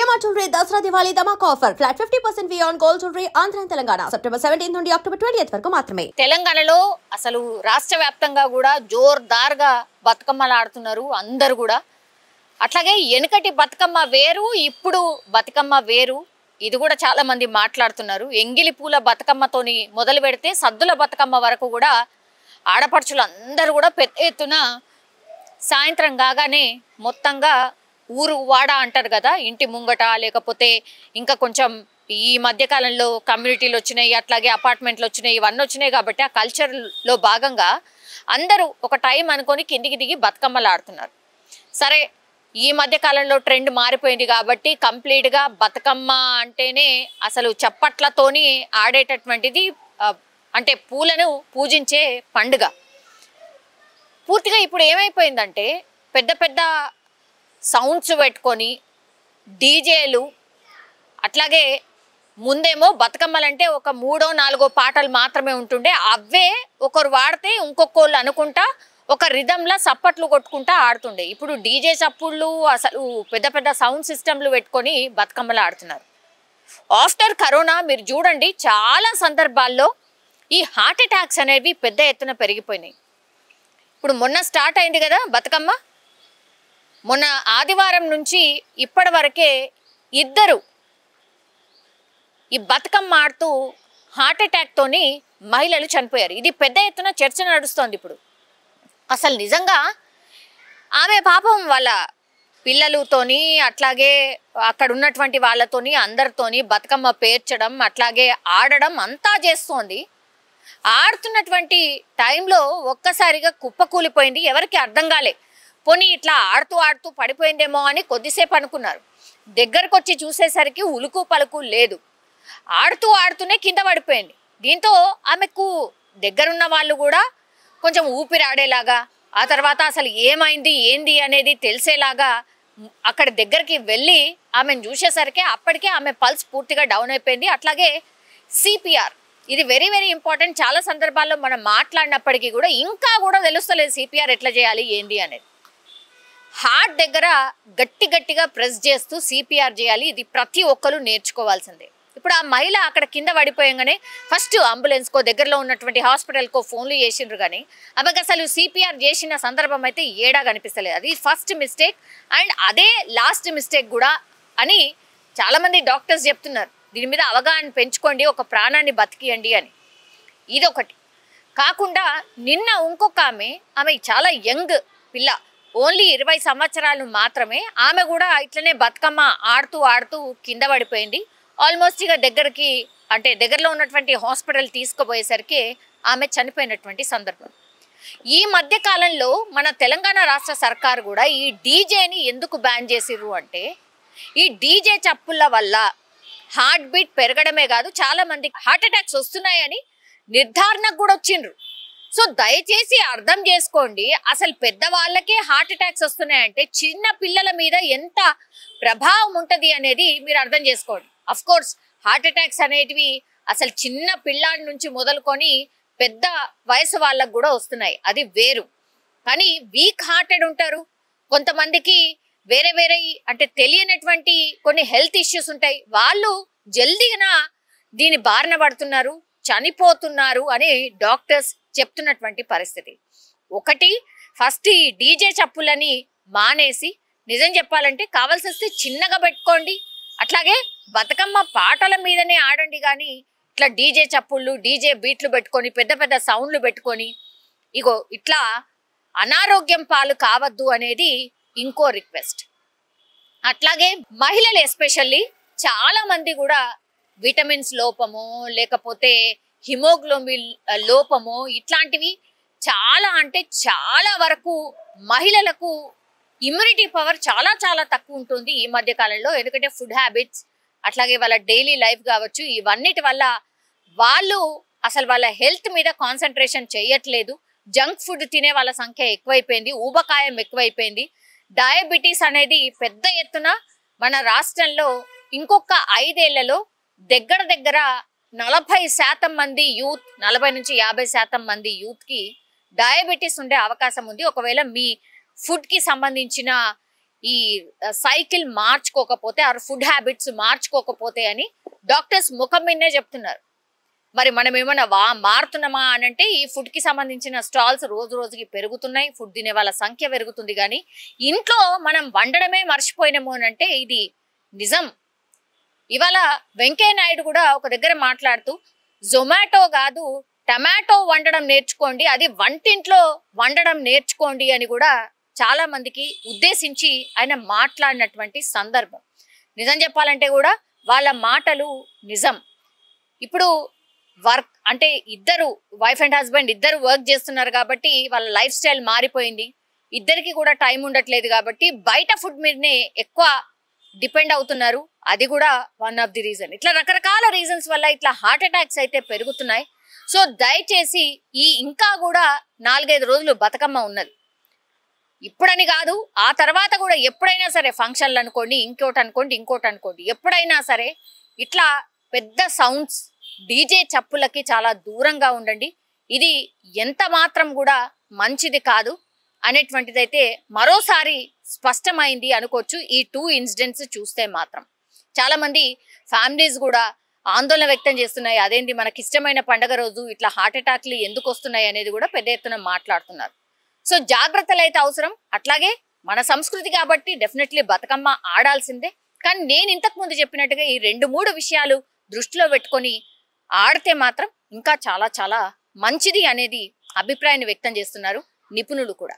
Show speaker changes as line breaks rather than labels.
CMR jewellery Dasara Diwali ధమాకా offer flat 50% వి on gold jewellery Andhra Telangana September 17 నుండి అక్టోబర్ 20 వరకు మాత్రమే.
తెలంగాణలో అసలు రాష్ట్ర వ్యాప్తంగా కూడా జోర్దార్గా బతుకమ్మలు ఆడుతున్నారు అందరూ కూడా. అట్లాగే వెనకటి బతుకమ్మ వేరు, ఇప్పుడు బతుకమ్మ వేరు. ఇది కూడా చాలా మంది మాట్లాడుతున్నారు. ఎంగిలి పూల బతుకమ్మతోని మొదలు పెడితే సద్దుల బతుకమ్మ వరకు కూడా ఆడపడుచులు అందరూ కూడా పెద్ద ఎత్తున సాయంత్రం కాగానే మొత్తంగా ఊరు వాడ అంటారు కదా, ఇంటి ముంగట లేకపోతే ఇంకా కొంచెం ఈ మధ్యకాలంలో కమ్యూనిటీలు వచ్చినాయి, అట్లాగే అపార్ట్మెంట్లు వచ్చినాయి, ఇవన్నీ వచ్చినాయి కాబట్టి ఆ కల్చర్లో భాగంగా అందరూ ఒక టైం అనుకొని కిందికి దిగి బతుకమ్మలు ఆడుతున్నారు. సరే, ఈ మధ్యకాలంలో ట్రెండ్ మారిపోయింది కాబట్టి కంప్లీట్గా బతుకమ్మ అంటేనే అసలు చప్పట్లతోని ఆడేటటువంటిది, అంటే పూలను పూజించే పండుగ. పూర్తిగా ఇప్పుడు ఏమైపోయిందంటే పెద్ద పెద్ద సౌండ్స్ పెట్టుకొని డీజేలు, అట్లాగే ముందేమో బతుకమ్మలంటే ఒక 3-4 పాటలు మాత్రమే ఉంటుండే, అవే ఒకరు వాడితే ఇంకొకళ్ళు అనుకుంటా ఒక రిధంలా సప్పట్లు కొట్టుకుంటా ఆడుతుండే. ఇప్పుడు డీజే చప్పుళ్ళు, అసలు పెద్ద పెద్ద సౌండ్ సిస్టమ్లు పెట్టుకొని బతుకమ్మలు ఆడుతున్నారు. ఆఫ్టర్ కరోనా మీరు చూడండి, చాలా సందర్భాల్లో ఈ హార్ట్ అటాక్స్ అనేవి పెద్ద ఎత్తున పెరిగిపోయినాయి. ఇప్పుడు మొన్న స్టార్ట్ అయింది కదా బతుకమ్మ, మొన్న ఆదివారం నుంచి ఇప్పటి వరకే 2 ఈ బతుకమ్మ ఆడుతూ హార్ట్ అటాక్తోని మహిళలు చనిపోయారు. ఇది పెద్ద ఎత్తున చర్చ నడుస్తోంది ఇప్పుడు. అసలు నిజంగా ఆమె పాపం వాళ్ళ పిల్లలతోని అట్లాగే అక్కడ ఉన్నటువంటి వాళ్ళతోని అందరితోని బతుకమ్మ పేర్చడం అట్లాగే ఆడడం అంతా చేస్తోంది. ఆడుతున్నటువంటి టైంలో ఒక్కసారిగా కుప్పకూలిపోయింది. ఎవరికి అర్థం కాలే, పోనీ ఇట్లా ఆడుతూ ఆడుతూ పడిపోయిందేమో అని కొద్దిసేపు అనుకున్నారు. దగ్గరకు వచ్చి చూసేసరికి ఉలుకు పలుకు లేదు, ఆడుతూ ఆడుతూనే కింద పడిపోయింది. దీంతో ఆమెకు దగ్గరున్న వాళ్ళు కూడా కొంచెం ఊపిరి ఆడేలాగా, ఆ తర్వాత అసలు ఏమైంది ఏంది అనేది తెలిసేలాగా అక్కడ దగ్గరికి వెళ్ళి ఆమెను చూసేసరికి అప్పటికే ఆమె పల్స్ పూర్తిగా డౌన్ అయిపోయింది. అట్లాగే సిపిఆర్, ఇది వెరీ వెరీ ఇంపార్టెంట్. చాలా సందర్భాల్లో మనం మాట్లాడినప్పటికీ కూడా ఇంకా కూడా తెలుస్తలేదు సిపిఆర్ ఎట్లా చేయాలి ఏంది అనేది. హార్ట్ దగ్గర గట్టిగా ప్రెస్ చేస్తూ సిపిఆర్ చేయాలి. ఇది ప్రతి ఒక్కరు నేర్చుకోవాల్సిందే. ఇప్పుడు ఆ మహిళ అక్కడ కింద పడిపోయంగానే ఫస్ట్ అంబులెన్స్కో దగ్గరలో ఉన్నటువంటి హాస్పిటల్కో ఫోన్లు చేసిండ్రు, కానీ ఆమెకు అసలు సిపిఆర్ చేసిన సందర్భం అయితే ఏడా కనిపిస్తలేదు. అది ఫస్ట్ మిస్టేక్ అండ్ అదే లాస్ట్ మిస్టేక్ కూడా అని చాలామంది డాక్టర్స్ చెప్తున్నారు. దీని మీద అవగాహన పెంచుకోండి, ఒక ప్రాణాన్ని బతికియండి అని. ఇదొకటి కాకుండా నిన్న ఇంకొక ఆమె చాలా యంగ్ పిల్ల, ఓన్లీ 20 సంవత్సరాలు మాత్రమే. ఆమె కూడా ఇట్లనే బతుకమ్మ ఆడుతూ కింద పడిపోయింది. ఆల్మోస్ట్ ఇక దగ్గరలో ఉన్నటువంటి హాస్పిటల్ తీసుకుపోయేసరికి ఆమె చనిపోయినటువంటి సందర్భం. ఈ మధ్య కాలంలో మన తెలంగాణ రాష్ట్ర సర్కారు కూడా ఈ డీజేని ఎందుకు బ్యాన్ చేసిర్రు అంటే, ఈ డీజే చప్పుళ్ళ వల్ల హార్ట్ బీట్ పెరగడమే కాదు, చాలా మంది హార్ట్ అటాక్స్ వస్తున్నాయని నిర్ధారణకు కూడా వచ్చిండ్రు. సో దయచేసి అర్థం చేసుకోండి, అసలు పెద్దవాళ్ళకే హార్ట్ అటాక్స్ వస్తున్నాయంటే చిన్న పిల్లల మీద ఎంత ప్రభావం ఉంటుంది అనేది మీరు అర్థం చేసుకోండి. అఫ్ కోర్స్ హార్ట్ అటాక్స్ అనేటివి అసలు చిన్న పిల్లాడి నుంచి మొదలుకొని పెద్ద వయసు వాళ్ళకు కూడా వస్తున్నాయి, అది వేరు. కానీ వీక్ హార్టెడ్ ఉంటారు కొంతమందికి, వేరే అంటే తెలియనటువంటి కొన్ని హెల్త్ ఇష్యూస్ ఉంటాయి, వాళ్ళు జల్దీగా దీని బారిన పడుతున్నారు, చనిపోతున్నారు అని డాక్టర్స్ చెప్తున్నటువంటి పరిస్థితి. ఒకటి, ఫస్ట్ ఈ డీజే చప్పులని మానేసి నిజం చెప్పాలంటే కావాల్సి వస్తే చిన్నగా పెట్టుకోండి, అట్లాగే బతుకమ్మ పాటల మీదనే ఆడండి. కానీ ఇట్లా డీజే చప్పుళ్ళు డీజే బీట్లు పెట్టుకొని పెద్ద సౌండ్లు పెట్టుకొని ఇగో ఇట్లా అనారోగ్యం పాలు కావద్దు అనేది ఇంకో రిక్వెస్ట్. అట్లాగే మహిళలు ఎస్పెషల్లీ చాలా మంది కూడా విటమిన్స్ లోపమో లేకపోతే హిమోగ్లోబిన్ లోపమో ఇట్లాంటివి చాలా అంటే చాలా వరకు మహిళలకు ఇమ్యూనిటీ పవర్ చాలా తక్కువ ఉంటుంది ఈ మధ్య కాలంలో. ఎందుకంటే ఫుడ్ హ్యాబిట్స్ అట్లాగే వాళ్ళ డైలీ లైఫ్ కావచ్చు, ఇవన్నిటి వల్ల వాళ్ళు అసలు వాళ్ళ హెల్త్ మీద కాన్సన్ట్రేషన్ చేయట్లేదు. జంక్ ఫుడ్ తినే వాళ్ళ సంఖ్య ఎక్కువైపోయింది, ఊబకాయం ఎక్కువైపోయింది. డయాబెటీస్ అనేది పెద్ద ఎత్తున మన రాష్ట్రంలో ఇంకొక 5 ఏళ్లలో దగ్గర 40% మంది యూత్, 40 నుంచి 50% మంది యూత్కి డయాబెటీస్ ఉండే అవకాశం ఉంది. ఒకవేళ మీ ఫుడ్కి సంబంధించిన ఈ సైకిల్ మార్చుకోకపోతే ఆ ఫుడ్ హ్యాబిట్స్ మార్చుకోకపోతే అని డాక్టర్స్ ముఖం మీదనే చెప్తున్నారు. మరి మనం ఏమైనా మారుతున్నామా అని అంటే ఈ ఫుడ్ కి సంబంధించిన స్టాల్స్ రోజు రోజుకి పెరుగుతున్నాయి, ఫుడ్ తినే వాళ్ళ సంఖ్య పెరుగుతుంది. కానీ ఇంట్లో మనం వండడమే మర్చిపోయినాము అని అంటే ఇది నిజం. ఇవాళ వెంకయ్య నాయుడు కూడా ఒక దగ్గర మాట్లాడుతూ జొమాటో కాదు టమాటో వండడం నేర్చుకోండి, అది వంటింట్లో వండడం నేర్చుకోండి అని కూడా చాలా మందికి ఉద్దేశించి ఆయన మాట్లాడినటువంటి సందర్భం. నిజం చెప్పాలంటే కూడా వాళ్ళ మాటలు నిజం. ఇప్పుడు వర్క్ అంటే ఇద్దరు వైఫ్ అండ్ హస్బెండ్ ఇద్దరు వర్క్ చేస్తున్నారు కాబట్టి వాళ్ళ లైఫ్ స్టైల్ మారిపోయింది, ఇద్దరికి కూడా టైం ఉండట్లేదు కాబట్టి బయట ఫుడ్ మీదనే ఎక్కువ డిపెండ్ అవుతున్నారు. అది కూడా వన్ ఆఫ్ ది రీజన్. ఇట్లా రకరకాల రీజన్స్ వల్ల ఇట్లా హార్ట్ అటాక్స్ అయితే పెరుగుతున్నాయి. సో దయచేసి ఇంకా కూడా 4-5 రోజులు బతుకమ్మ ఉన్నది. ఇప్పుడని కాదు, ఆ తర్వాత కూడా ఎప్పుడైనా సరే ఫంక్షన్లు అనుకోండి, ఇంకోటి అనుకోండి, ఎప్పుడైనా సరే ఇట్లా పెద్ద సౌండ్స్ డీజే చప్పులకి చాలా దూరంగా ఉండండి. ఇది ఎంత మాత్రం కూడా మంచిది కాదు అనేటువంటిదైతే మరోసారి స్పష్టమైంది అనుకోవచ్చు ఈ 2 ఇన్సిడెంట్స్ చూస్తే మాత్రం. చాలా మంది ఫ్యామిలీస్ కూడా ఆందోళన వ్యక్తం చేస్తున్నాయి. అదేంటి మనకి ఇష్టమైన పండగ రోజు ఇట్లా హార్ట్ అటాక్లు ఎందుకు వస్తున్నాయి అనేది కూడా పెద్ద ఎత్తున మాట్లాడుతున్నారు. సో జాగ్రత్తలు అయితే అవసరం. అట్లాగే మన సంస్కృతి కాబట్టి డెఫినెట్లీ బతుకమ్మ ఆడాల్సిందే. కానీ నేను ఇంతకు ముందు చెప్పినట్టుగా ఈ 2-3 విషయాలు దృష్టిలో పెట్టుకొని ఆడితే మాత్రం ఇంకా చాలా చాలా మంచిది అనేది అభిప్రాయాన్ని వ్యక్తం చేస్తున్నారు నిపుణులు కూడా.